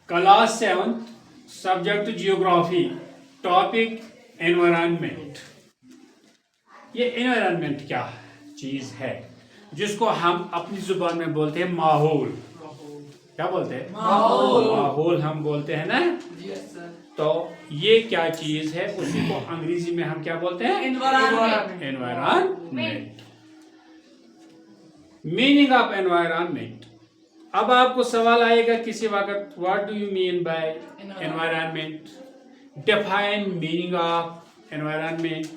Class 7 subject geography topic environment. ये environment क्या चीज है जिसको हम अपनी जुबान में बोलते हैं माहौल। क्या बोलते हैं? माहौल हम बोलते हैं ना। तो ये क्या चीज है, उसी को अंग्रेजी में हम क्या बोलते हैं? एनवायरनमेंट। Meaning of environment. अब आपको सवाल आएगा किसी वक्त, what do you mean by environment? Define meaning of environment.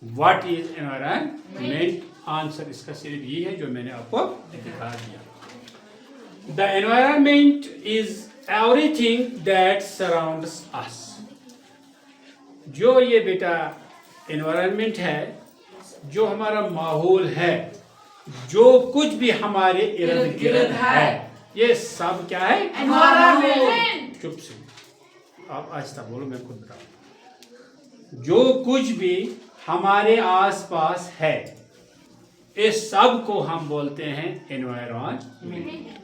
What is environment? Answer इसका सिर्फ ये है जो मैंने आपको दिखा दिया। The environment is everything that surrounds us. जो ये बेटा एनवायरनमेंट है, जो हमारा माहौल है, जो कुछ भी हमारे इर्द गिर्द है, ये सब क्या है? एनवायरनमेंट। चुप से, आप आहिस्ता बोलो, मैं खुद बताऊं। जो कुछ भी हमारे आसपास है, इस सब को हम बोलते हैं एनवायरनमेंट।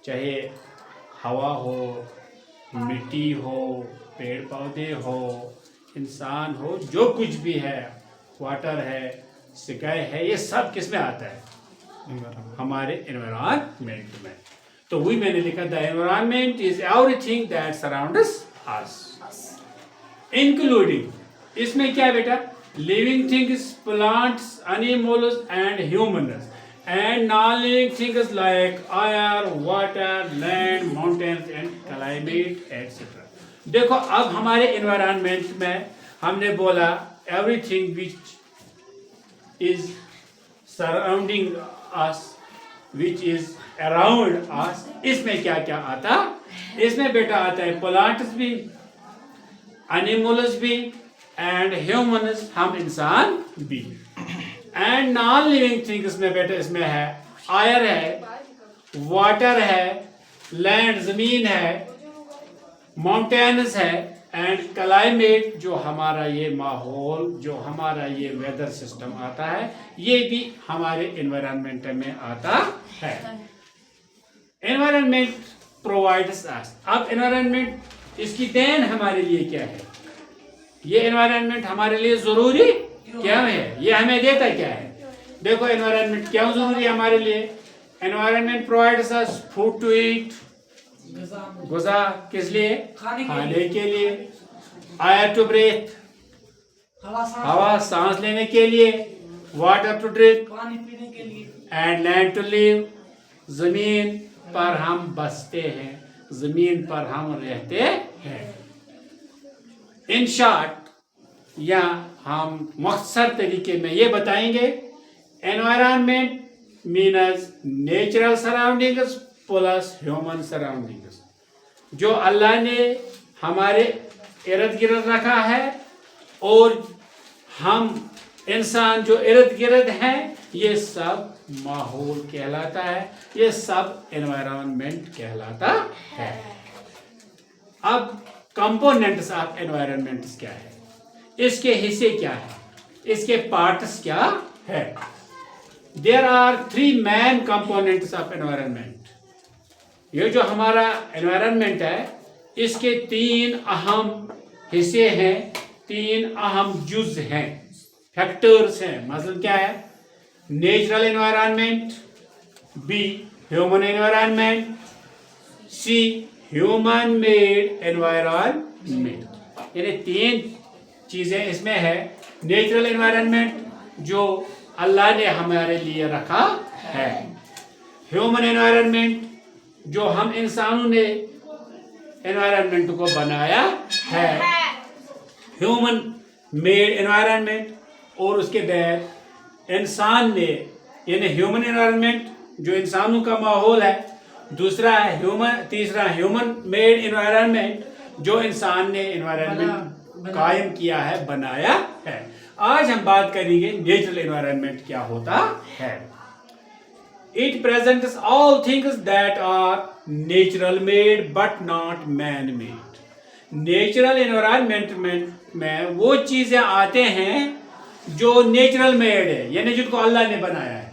चाहे हवा हो, मिट्टी हो, पेड़ पौधे हो, इंसान हो, जो कुछ भी है, वाटर है, स्काई है, ये सब किस में आता है? हमारे एनवायरनमेंट में। तो वही मैंने लिखा, the environment is everything that surrounds us, including, इसमें क्या है बेटा? Living things, plants, animals and humans, and non living things like air, water, land, mountains and climate etcetera. देखो, अब हमारे एनवायरनमेंट में हमने बोला everything which is surrounding us, which is around us। इसमें क्या क्या आता? इसमें बेटा आता है प्लांट्स भी, एनिमल्स भी, एंड ह्यूमंस, हम इंसान भी, एंड नॉन लिविंग थिंग्स में बेटा इसमें है एयर है, वाटर है, लैंड जमीन है, माउंटेन्स है, एंड क्लाइमेट, जो हमारा ये माहौल, जो हमारा ये वेदर सिस्टम आता है, ये भी हमारे एनवायरनमेंट में आता है। एनवायरनमेंट प्रोवाइड्स अस। अब एनवायरनमेंट, इसकी देन हमारे लिए क्या है? ये एनवायरनमेंट हमारे लिए जरूरी क्या है? ये हमें देता क्या है? देखो, एनवायरनमेंट क्यों जरूरी है हमारे लिए? Environment provides us food to eat, गुज़ा, किस लिए? खाने के लिए। एयर टू ब्रीथ, हवा सांस लेने के लिए। वाटर टू ड्रिंक, पानी पीने के लिए। एंड लैंड टू लिव, जमीन पर हम बसते हैं, जमीन पर हम रहते हैं। इन शॉर्ट, या हम मुख्तसर तरीके में ये बताएंगे, environment means natural surroundings plus human surroundings. जो अल्लाह ने हमारे इर्द गिर्द रखा है, और हम इंसान जो इर्द गिर्द हैं, ये सब माहौल कहलाता है, ये सब एनवायरनमेंट कहलाता है। अब कंपोनेंट्स ऑफ एनवायरनमेंट्स क्या है? इसके हिस्से क्या है? इसके पार्ट्स क्या है? There are 3 main components of environment. ये जो हमारा एनवायरनमेंट है, इसके 3 अहम हिस्से हैं, 3 अहम जुज हैं, फैक्टर्स हैं। मतलब क्या है? Natural environment, B human environment, C human made environment. यानी 3 चीजें इसमें है। नेचुरल एनवायरनमेंट, जो अल्लाह ने हमारे लिए रखा है। ह्यूमन एनवायरनमेंट, जो हम इंसानों ने एनवायरनमेंट को बनाया है। ह्यूमन मेड एनवायरनमेंट, और उसके बाद इंसान ने, यानी ह्यूमन एनवायरनमेंट जो इंसानों का माहौल है। दूसरा है तीसरा ह्यूमन मेड एनवायरनमेंट, जो इंसान ने एनवायरनमेंट कायम किया है, बनाया है। आज हम बात करेंगे नेचुरल एनवायरनमेंट क्या होता है। It presents all things that are natural made but not man made। Natural environment में वो चीजें आते हैं जो नेचुरल मेड है, यानी जिनको अल्लाह ने बनाया है,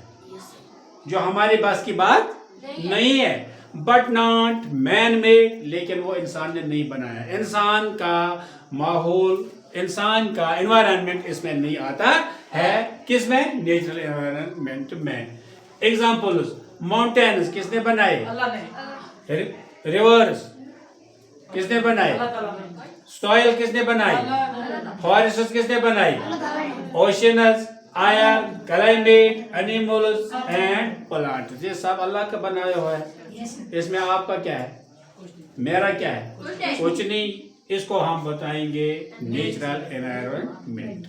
जो हमारे पास की बात नहीं है। बट नॉट मैन मेड, लेकिन वो इंसान ने नहीं बनाया। इंसान का माहौल, इंसान का एनवायरनमेंट इसमें नहीं आता है। किसमें? नेचुरल एनवायरनमेंट में। एग्जाम्पल्स, माउंटेन्स किसने बनाए? अल्लाह ने। रिवर्स किसने बनाए? अल्लाह ताला ने। सॉइल किसने बनाई? फॉरेस्ट किसने बनाई? Oceans, air, climate, animals and plants, ये सब अल्लाह का बनाया हुआ है। इसमें आपका क्या है? मेरा क्या है? कुछ नहीं। इसको हम बताएंगे नेचुरल एनवायरनमेंट।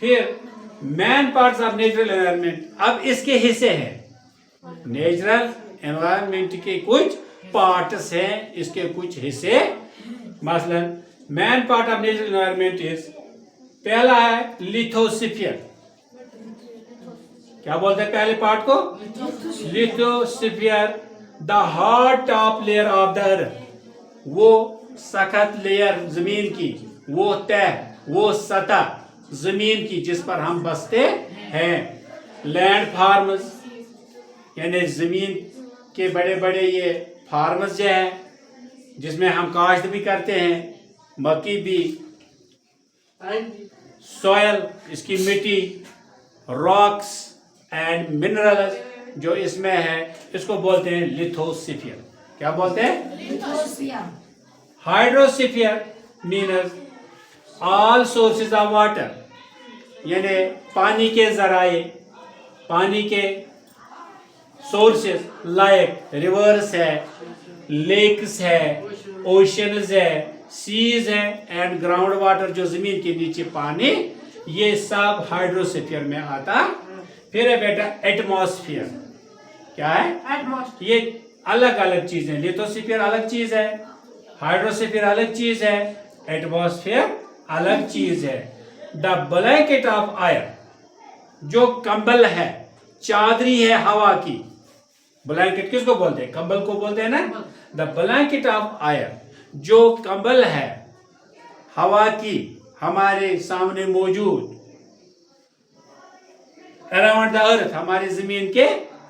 फिर man parts of natural environment, अब इसके हिस्से हैं। नेचुरल एनवायरनमेंट के कुछ पार्ट्स हैं, इसके कुछ हिस्से। मसलन man part of natural environment is, पहला है लिथोस्फीयर। क्या बोलते हैं पहले पार्ट को? Lithosphere, the hard top layer of the earth, वो सख्त लेयर जमीन की, वो तह, वो सतह जमीन की जिस पर हम बसते हैं। लैंड फार्म्स, यानी जमीन के बड़े बड़े ये फार्म्स जो हैं जिसमें हम काश्त भी करते हैं, मक्की भी। सॉयल, इसकी मिट्टी, रॉक्स एंड मिनरल्स जो इसमें है, इसको बोलते हैं लिथोस्फीयर। क्या बोलते हैं? Hydrosphere means all sources of water, यानी पानी के जराए, पानी के सोर्सेज लाइक रिवर्स है, लेक्स है, ओशंस है, सीज है एंड ग्राउंड वाटर जो जमीन के नीचे पानी, ये सब हाइड्रोस्फीयर में आता। फिर है बेटा एटमॉस्फेयर। क्या है? एटमॉस्फेयर। ये अलग अलग चीज है। लिथोस्फीयर अलग चीज है, हाइड्रोस्फीयर अलग चीज है, एटमॉस्फेयर अलग चीज है। द ब्लैंकेट ऑफ आयर, जो कंबल है, चादरी है हवा की। ब्लैंकेट किसको बोलते हैं? कंबल को बोलते हैं ना। द ब्लैंकेट ऑफ आयर, जो कंबल है हवा की हमारे सामने मौजूद, अराउंड द अर्थ, हमारी जमीन के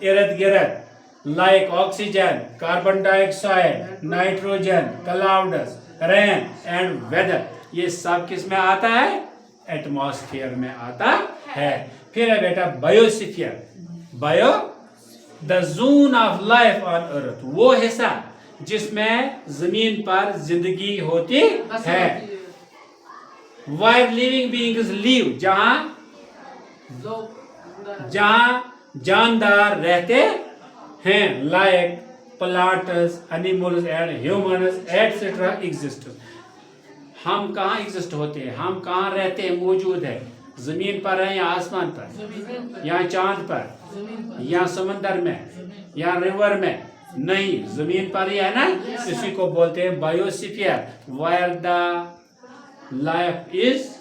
इर्द गिर्द, like oxygen, carbon dioxide, nitrogen, clouds, rain and weather, ये सब किस में आता है? एटमॉस्फेयर में आता है। फिर है बेटा biosphere. Bio, the zone of life on earth, वो हिस्सा जिसमें जमीन पर जिंदगी होती है। वायर लिविंग बीइंग्स लिव, जहां जानदार रहते हैं, like plants, animals and humans etcetera exist. हम कहाँ एग्जिस्ट होते हैं? हम कहाँ रहते हैं, मौजूद है? जमीन पर है या आसमान पर, या चांद पर, या समंदर में, या रिवर में? नहीं, जमीन पर ही है ना। इसी को बोलते हैं biosphere, where the life is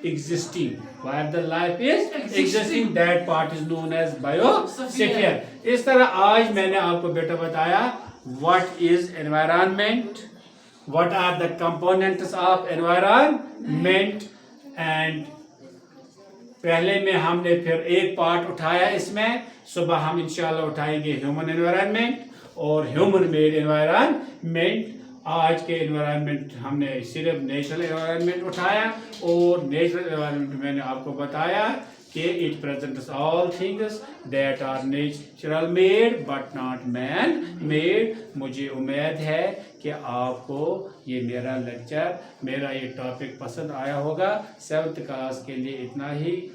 existing, where the life is existing, that part is known as biosphere। इस तरह आज मैंने आपको बेटा बताया what is environment, what are the components of environment, and पहले में हमने फिर एक पार्ट उठाया इसमें। सुबह हम इंशाल्लाह उठाएंगे ह्यूमन एनवायरनमेंट और ह्यूमन मेड एनवायरनमेंट। आज के एनवायरनमेंट हमने सिर्फ नेचुरल एनवायरनमेंट उठाया, और नेचुरल एनवायरनमेंट मैंने आपको बताया कि it presents all things that are natural made but not man made. मुझे उम्मीद है कि आपको ये मेरा लेक्चर, मेरा ये टॉपिक पसंद आया होगा। 7th क्लास के लिए इतना ही,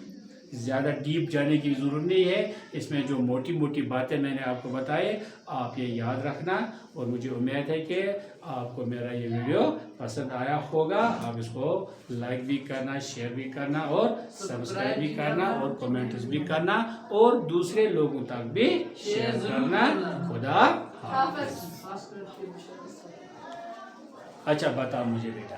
ज़्यादा डीप जाने की ज़रूरत नहीं है। इसमें जो मोटी मोटी बातें मैंने आपको बताई, आप ये याद रखना, और मुझे उम्मीद है कि आपको मेरा ये वीडियो पसंद आया होगा। आप इसको लाइक भी करना, शेयर भी करना, और सब्सक्राइब भी करना, और कमेंट्स भी करना, और दूसरे लोगों तक भी शेयर करना। खुदा हाफिज़। अच्छा बता मुझे बेटा,